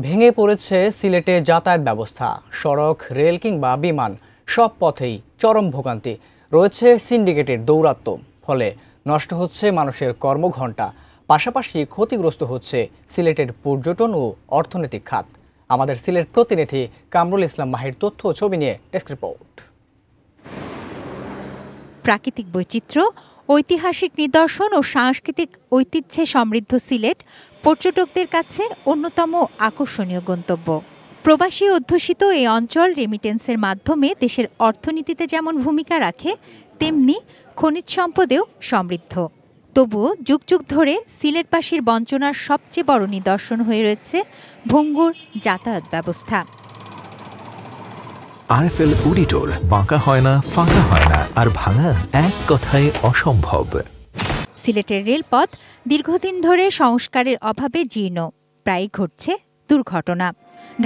ভেঙে পড়েছে সিলেটে যাতায়াত ব্যবস্থা। সড়ক, রেল কিংবা বিমান সব পথেই চরম ভোগান্তি। রয়েছে সিন্ডিকেটের দৌরাত্ম্য, ফলে নষ্ট হচ্ছে মানুষের কর্মঘণ্টা। পাশাপাশি ক্ষতিগ্রস্ত হচ্ছে সিলেটের পর্যটন ও অর্থনৈতিক খাত। আমাদের সিলেট প্রতিনিধি কামরুল ইসলাম মাহির তথ্য ও ছবি নিয়ে ডেস্ক রিপোর্ট। প্রাকৃতিক বৈচিত্র্য, ঐতিহাসিক নিদর্শন ও সাংস্কৃতিক ঐতিহ্যে সমৃদ্ধ সিলেট পর্যটকদের কাছে অন্যতম আকর্ষণীয় গন্তব্য। প্রবাসী অধ্যুষিত এই অঞ্চল রেমিটেন্সের মাধ্যমে দেশের অর্থনীতিতে যেমন ভূমিকা রাখে, তেমনি খনিজ সম্পদেও সমৃদ্ধ। তবুও যুগ যুগ ধরে সিলেটবাসীর বঞ্চনার সবচেয়ে বড় নিদর্শন হয়ে রয়েছে ভঙ্গুর যাতায়াত ব্যবস্থা। আরএফএল অডিটর, বাঁকা হয় না, ফাঁকা হয় না, আর ভাঙা এক কথায় অসম্ভব। সিলেটের রেলপথ দীর্ঘদিন ধরে সংস্কারের অভাবে জীর্ণ, প্রায়ই ঘটছে দুর্ঘটনা।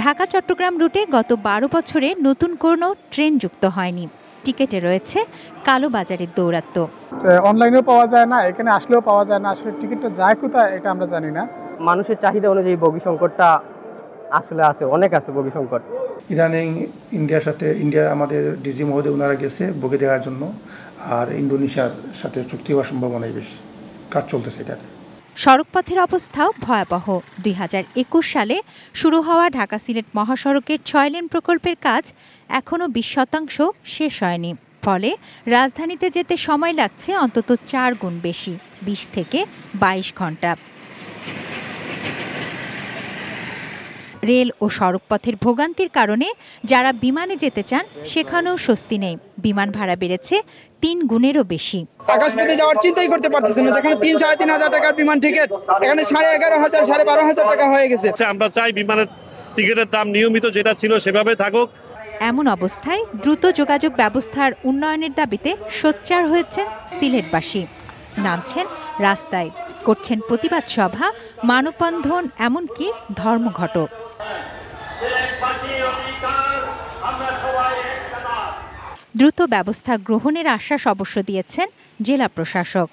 ঢাকা চট্টগ্রাম রুটে গত 12 বছরে নতুন কোনো ট্রেন যুক্ত হয়নি। টিকেটে রয়েছে কালোবাজারের দৌরাত্ম্য। অনলাইনেও পাওয়া যায় না, এখানে আসলেও পাওয়া যায় না। আসলে টিকিটটা যায় কোথায় এটা আমরা জানি না। মানুষের চাহিদা অনুযায়ী বগি সংকটটা আসলে আছে, অনেক আছে বগি সংকট। ইদানিং ইন্ডিয়া আমাদের ডিজি মহোদয় ওনারা গেছে বগি দেওয়ার জন্য, আর ইন্দোনেশিয়ার সাথে চুক্তি হওয়ার সম্ভাবনাই বেশি। কাজ চলতেছে এটাতে। সড়কপথের অবস্থাও ভয়াবহ। 2021 সালে শুরু হওয়া ঢাকা সিলেট মহাসড়কের 6 লেন প্রকল্পের কাজ এখনও 20% শেষ হয়নি। ফলে রাজধানীতে যেতে সময় লাগছে অন্তত 4 গুণ বেশি, 20 থেকে 22 ঘন্টা। রেল ও সড়কপথের ভোগান্তির কারণে যারা বিমানে যেতে চান সেখানেও স্বস্তি নেই। বিমান ভাড়া বেড়েছে 3 গুণেরও বেশি। আকাশপথে যাওয়ার চিন্তাই করতে পারতেছেন না, যেখানে 3-3.5 টাকার বিমান টিকিট এখানে 11,500-12,500 টাকা হয়ে গেছে। আমরা চাই বিমানের টিকিটের দাম নিয়মিত যেটা ছিল সেভাবে থাকুক। এমন অবস্থায় দ্রুত যোগাযোগ ব্যবস্থার উন্নয়নের দাবিতে সোচ্চার হয়েছেন সিলেটবাসী। নামছেন রাস্তায়, করছেন প্রতিবাদ সভা, মানববন্ধন, এমনকি ধর্মঘট। দ্রুত ব্যবস্থা গ্রহণের আশ্বাস অবশ্য দিয়েছেন জেলা প্রশাসক।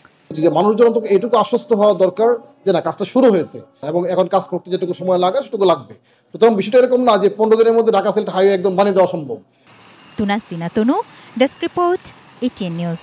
মানুষজন অন্তত এটুকু আশ্বস্ত হওয়া দরকার যে না, কাজটা শুরু হয়েছে এবং এখন কাজ করতে যেটুকু সময় লাগে সেটুকু লাগবে। সুতরাং বিষয়টা এরকম না যে 15 দিনের মধ্যে ঢাকা সিলেট হাইওয়ে একদম বানিয়ে দেওয়া সম্ভব। তুনা সিনা তনু, ডেস্ক রিপোর্ট, ATN নিউজ।